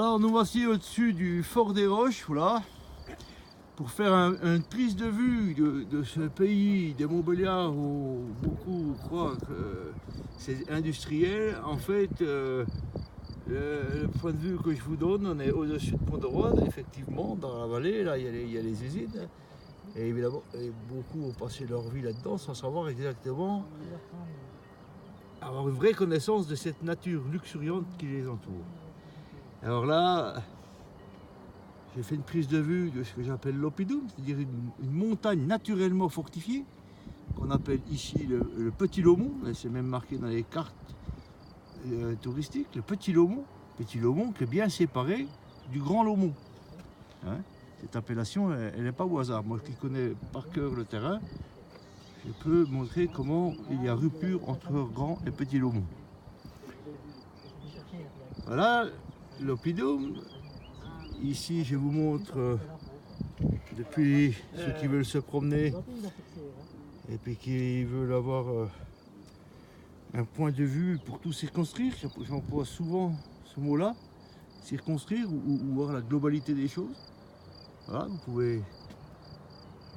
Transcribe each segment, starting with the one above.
Alors nous voici au-dessus du Fort des Roches, voilà, pour faire une prise de vue de ce pays des Montbéliards où beaucoup croient que c'est industriel. En fait, le point de vue que je vous donne, on est au-dessus de Pont-de-Roide, effectivement, dans la vallée, là il y a les usines. Et évidemment, beaucoup ont passé leur vie là-dedans sans savoir exactement, avoir une vraie connaissance de cette nature luxuriante qui les entoure. Alors là, j'ai fait une prise de vue de ce que j'appelle l'Oppidum, c'est-à-dire une montagne naturellement fortifiée, qu'on appelle ici le Petit Lomont, c'est même marqué dans les cartes touristiques, le Petit Lomont qui est bien séparé du Grand Lomont. Hein, cette appellation, elle n'est pas au hasard. Moi qui connais par cœur le terrain, je peux montrer comment il y a rupture entre Grand et Petit Lomont. Voilà l'Oppidum. Ici, je vous montre depuis ceux qui veulent se promener et puis qui veulent avoir un point de vue pour tout circonscrire. J'emploie souvent ce mot-là, circonscrire ou voir la globalité des choses. Voilà, vous pouvez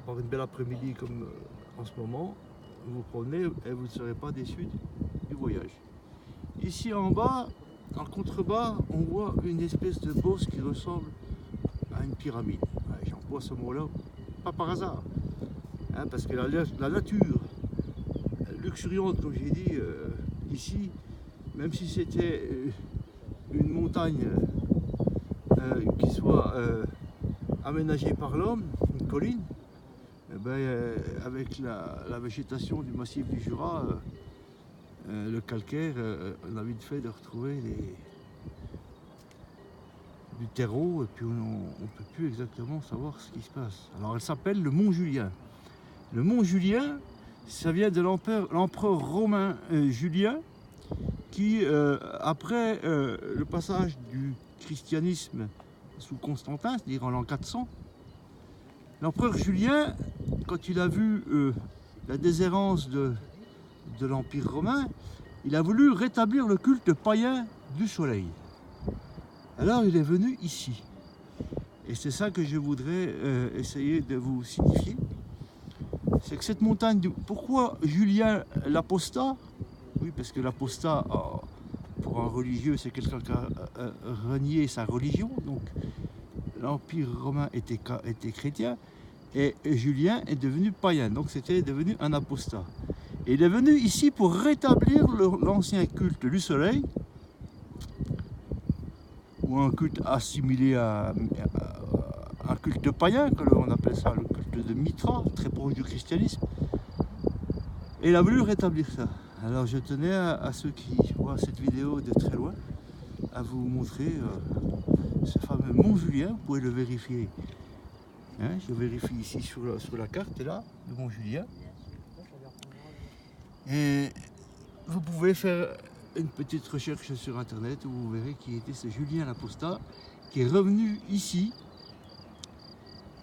avoir une belle après-midi comme en ce moment, vous promenez et vous ne serez pas déçus du voyage. Ici en bas, en contrebas, on voit une espèce de bosse qui ressemble à une pyramide. J'emploie ce mot-là, pas par hasard, hein, parce que la nature luxuriante, comme j'ai dit, ici, même si c'était une montagne qui soit aménagée par l'homme, une colline, eh ben, avec la végétation du massif du Jura, le calcaire, on a vite fait de retrouver du terreau et puis on ne peut plus exactement savoir ce qui se passe. Alors elle s'appelle le Mont Julien. Le Mont Julien, ça vient de l'empereur romain Julien qui, après le passage du christianisme sous Constantin, c'est-à-dire en l'an 400, l'empereur Julien, quand il a vu la déshérence de l'Empire romain, il a voulu rétablir le culte païen du soleil. Alors il est venu ici. Et c'est ça que je voudrais essayer de vous signifier. C'est que cette montagne, pourquoi Julien l'apostat? Oui, parce que l'apostat, pour un religieux, c'est quelqu'un qui a renié sa religion. Donc l'Empire romain était chrétien et Julien est devenu païen. Donc c'était devenu un apostat. Et il est venu ici pour rétablir l'ancien culte du soleil, ou un culte assimilé à un culte païen, on appelle ça le culte de Mitra, très proche du christianisme. Et il a voulu rétablir ça. Alors je tenais à ceux qui voient cette vidéo de très loin, à vous montrer ce fameux Mont Julien, vous pouvez le vérifier. Hein, je vérifie ici sur la carte, là, le Mont Julien. Et vous pouvez faire une petite recherche sur internet où vous verrez qui était ce Julien l'apostat qui est revenu ici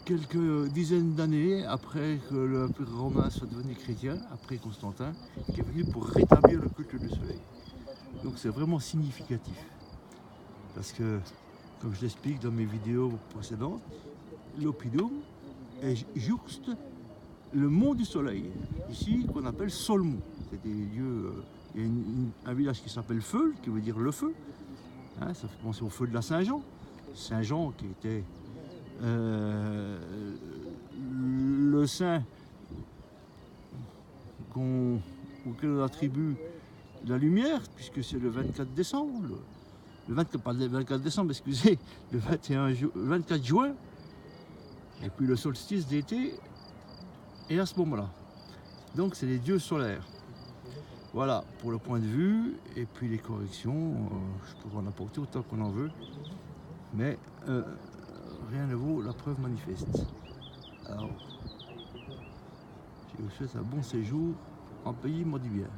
quelques dizaines d'années après que l'Empire romain soit devenu chrétien, après Constantin, qui est venu pour rétablir le culte du soleil. Donc c'est vraiment significatif. Parce que, comme je l'explique dans mes vidéos précédentes, l'Oppidum jouxte le mont du soleil, ici qu'on appelle Solmont. C'est des lieux, il y a un village qui s'appelle Feul, qui veut dire le feu. Hein, ça fait penser au feu de la Saint-Jean. Saint-Jean qui était le saint auquel on attribue la lumière, puisque c'est le 24 décembre, pas le 24 décembre, excusez, le 24 juin, et puis le solstice d'été, et à ce moment-là. Donc c'est les dieux solaires. Voilà pour le point de vue, et puis les corrections, je pourrais en apporter autant qu'on en veut, mais rien ne vaut la preuve manifeste. Alors, je vous souhaite un bon séjour en pays maudit bien.